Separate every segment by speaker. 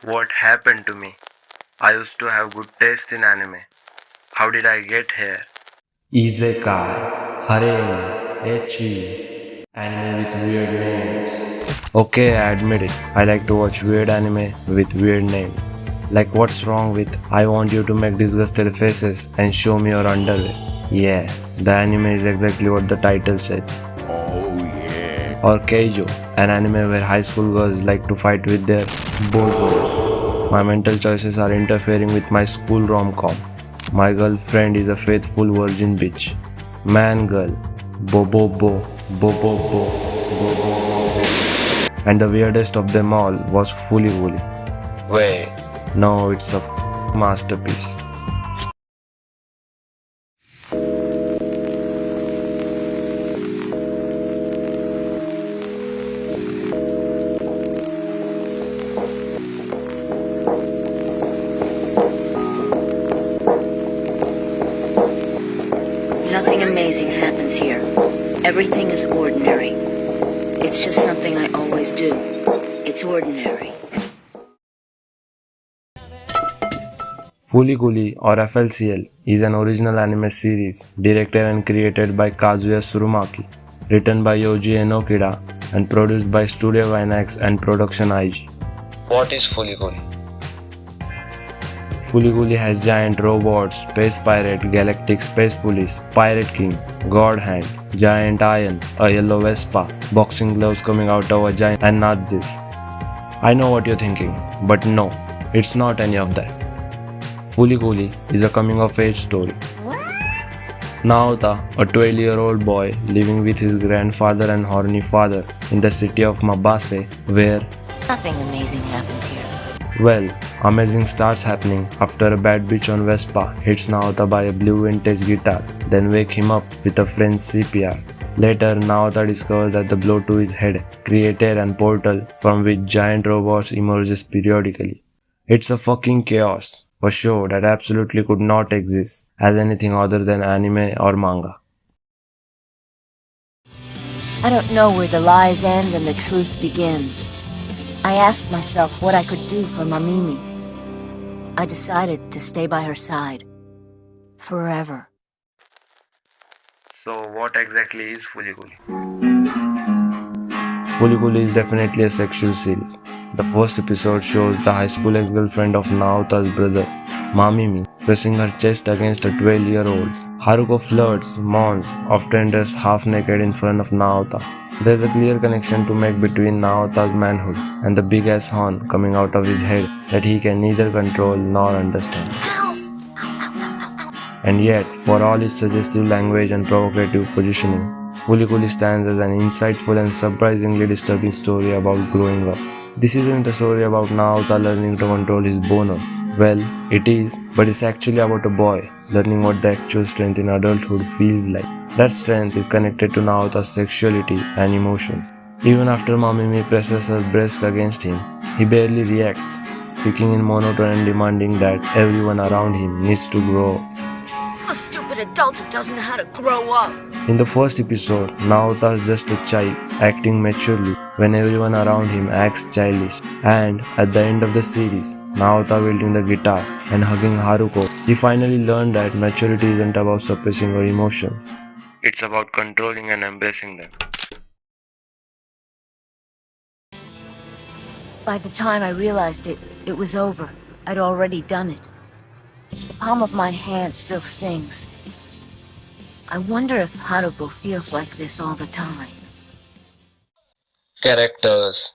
Speaker 1: What happened to me? I used to have good taste in anime. How did I get here? Isekai, harem, ecchi, anime with weird names. Okay, I admit it. I like to watch weird anime with weird names. Like what's wrong with I want you to make disgusted faces and show me your underwear. Yeah, the anime is exactly what the title says. Or Keijo, an anime where high school girls like to fight with their bozos. My mental choices are interfering with my school rom-com. My girlfriend is a faithful virgin bitch. Man girl, bo bo bo, bo bo bo, bo bo bo. And the weirdest of them all was Flcl. Wait, no, it's a masterpiece.
Speaker 2: Nothing amazing happens here. Everything is ordinary. It's just something I always do. It's ordinary.
Speaker 1: Flcl or Flcl is an original anime series directed and created by Kazuya Tsurumaki, written by Yoji Enokida and produced by Studio Gainax and Production IG. What is Flcl? Flcl has giant robots, space pirate, galactic space police, pirate king, god hand, giant iron, a yellow Vespa, boxing gloves coming out of a giant and Nazis. I know what you're thinking, but no, it's not any of that. Flcl is a coming-of-age story. Naota, a 12-year-old boy living with his grandfather and horny father in the city of Mabase, where,
Speaker 2: Nothing amazing happens here.
Speaker 1: well, amazing starts happening after a bad bitch on Vespa hits Naota by a blue vintage guitar, then wake him up with a French CPR. Later, Naota discovers that the blow to his head created a portal from which giant robots emerges periodically. It's a fucking chaos. A show that absolutely could not exist as anything other than anime or manga.
Speaker 2: I don't know where the lies end and the truth begins. I asked myself what I could do for Mamimi. I decided to stay by her side. Forever.
Speaker 1: So what exactly is Flcl? Flcl is definitely a sexual series. The first episode shows the high school ex-girlfriend of Naota's brother, Mamimi, pressing her chest against a 12-year-old. Haruko flirts, mourns, often dressed half-naked in front of Naota. There's a clear connection to make between Naota's manhood and the big-ass horn coming out of his head that he can neither control nor understand. And yet, for all its suggestive language and provocative positioning, Flcl stands as an insightful and surprisingly disturbing story about growing up. This isn't a story about Naota learning to control his boner. Well, it is, but it's actually about a boy learning what the actual strength in adulthood feels like. That strength is connected to Naota's sexuality and emotions. Even after Mamimi presses her breast against him, he barely reacts, speaking in monotone and demanding that everyone around him needs to grow up.
Speaker 3: A stupid adult who doesn't know how to grow up.
Speaker 1: In the first episode, Naota is just a child, acting maturely when everyone around him acts childish. And at the end of the series, Naota wielding the guitar and hugging Haruko, he finally learned that maturity isn't about suppressing your emotions. It's about controlling and embracing them.
Speaker 2: By the time I realized it, it was over. I'd already done it. The palm of my hand still stings. I wonder if Haruko feels like this all the time.
Speaker 1: Characters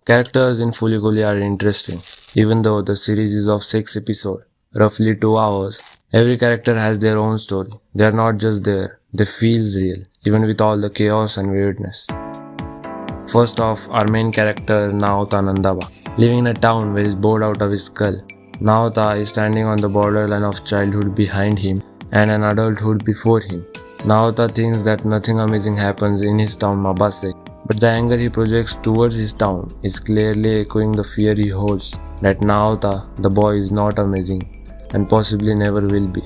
Speaker 1: in Flcl are interesting. Even though the series is of 6 episodes, roughly 2 hours, every character has their own story. They are not just there, they feel real, even with all the chaos and weirdness. First off, our main character Naota Nandaba, living in a town where he's bored out of his skull. Naota is standing on the borderline of childhood behind him and an adulthood before him. Naota thinks that nothing amazing happens in his town Mabase, but the anger he projects towards his town is clearly echoing the fear he holds that Naota, the boy, is not amazing and possibly never will be.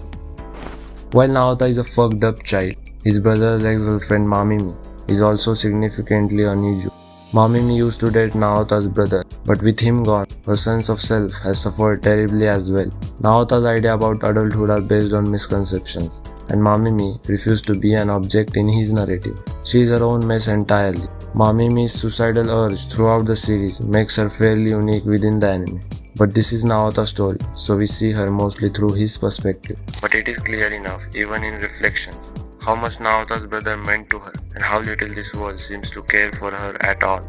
Speaker 1: While Naota is a fucked up child, his brother's ex-girlfriend Mamimi is also significantly unusual. Mamimi used to date Naota's brother, but with him gone, her sense of self has suffered terribly as well. Naota's ideas about adulthood are based on misconceptions, and Mamimi refused to be an object in his narrative. She is her own mess entirely. Mamimi's suicidal urge throughout the series makes her fairly unique within the anime. But this is Naota's story, so we see her mostly through his perspective. But it is clear enough, even in reflections, how much Naota's brother meant to her and how little this world seems to care for her at all.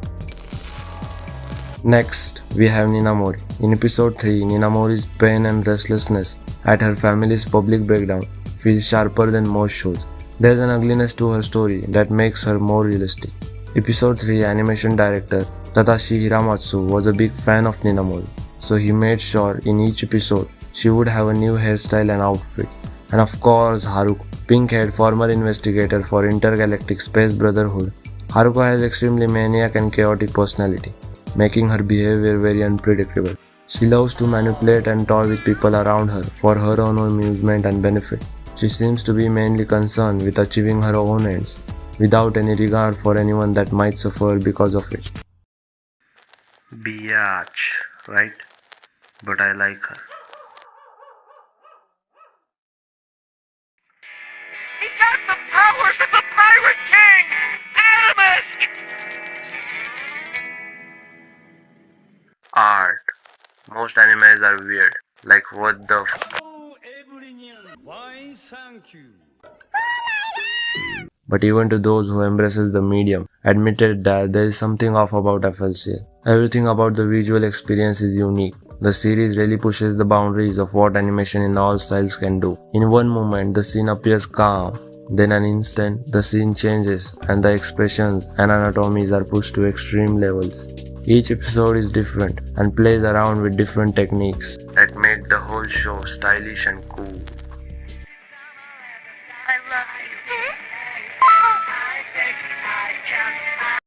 Speaker 1: Next, we have Ninamori. In episode 3, Ninamori's pain and restlessness at her family's public breakdown feels sharper than most shows. There's an ugliness to her story that makes her more realistic. Episode 3 animation director Tadashi Hiramatsu was a big fan of Ninamori, so he made sure in each episode she would have a new hairstyle and outfit. And of course Haruko, pink-haired former investigator for Intergalactic Space Brotherhood. Haruko has extremely maniac and chaotic personality, making her behavior very unpredictable. She loves to manipulate and toy with people around her for her own amusement and benefit. She seems to be mainly concerned with achieving her own ends, without any regard for anyone that might suffer because of it. Biatch, right? But I like her.
Speaker 4: He got the powers of the Pirate King! Animus!
Speaker 1: Art. Most animes are weird. Like what the f.
Speaker 4: Why, thank you.
Speaker 1: But even to those who embraces the medium, admitted that there is something off about Flcl. Everything about the visual experience is unique. The series really pushes the boundaries of what animation in all styles can do. In one moment, the scene appears calm. Then an instant, the scene changes and the expressions and anatomies are pushed to extreme levels. Each episode is different and plays around with different techniques that make the whole show stylish and cool.
Speaker 4: I love you. I think I can.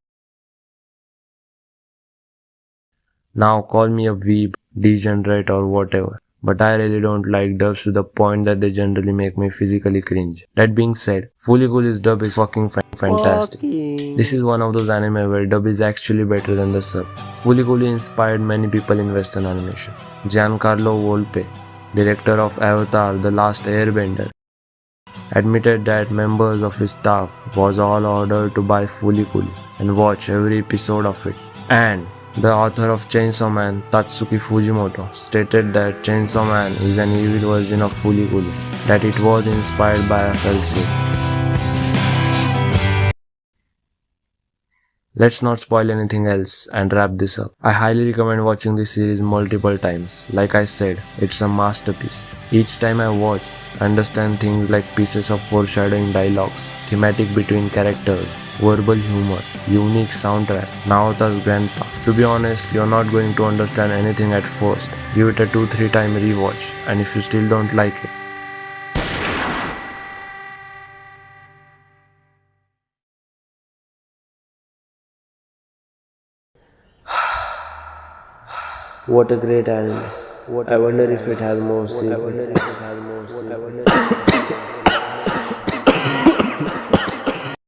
Speaker 1: Now call me a weeb, degenerate or whatever, but I really don't like dubs to the point that they generally make me physically cringe. That being said, Flcl's dub is fucking fantastic. This is one of those anime where dub is actually better than the sub. Flcl inspired many people in Western animation. Giancarlo Volpe, director of Avatar The Last Airbender, admitted that members of his staff was all ordered to buy Flcl and watch every episode of it. And the author of Chainsaw Man, Tatsuki Fujimoto, stated that Chainsaw Man is an evil version of Flcl, that it was inspired by a Flcl. Let's not spoil anything else and wrap this up. I highly recommend watching this series multiple times. Like I said, it's a masterpiece. Each time I watch, I understand things like pieces of foreshadowing dialogues, thematic between characters, verbal humor, unique soundtrack, Naota's grandpa. To be honest, you're not going to understand anything at first. Give it a 2-3 time rewatch, and if you still don't like it, what a great anime. I wonder if it has more seasons.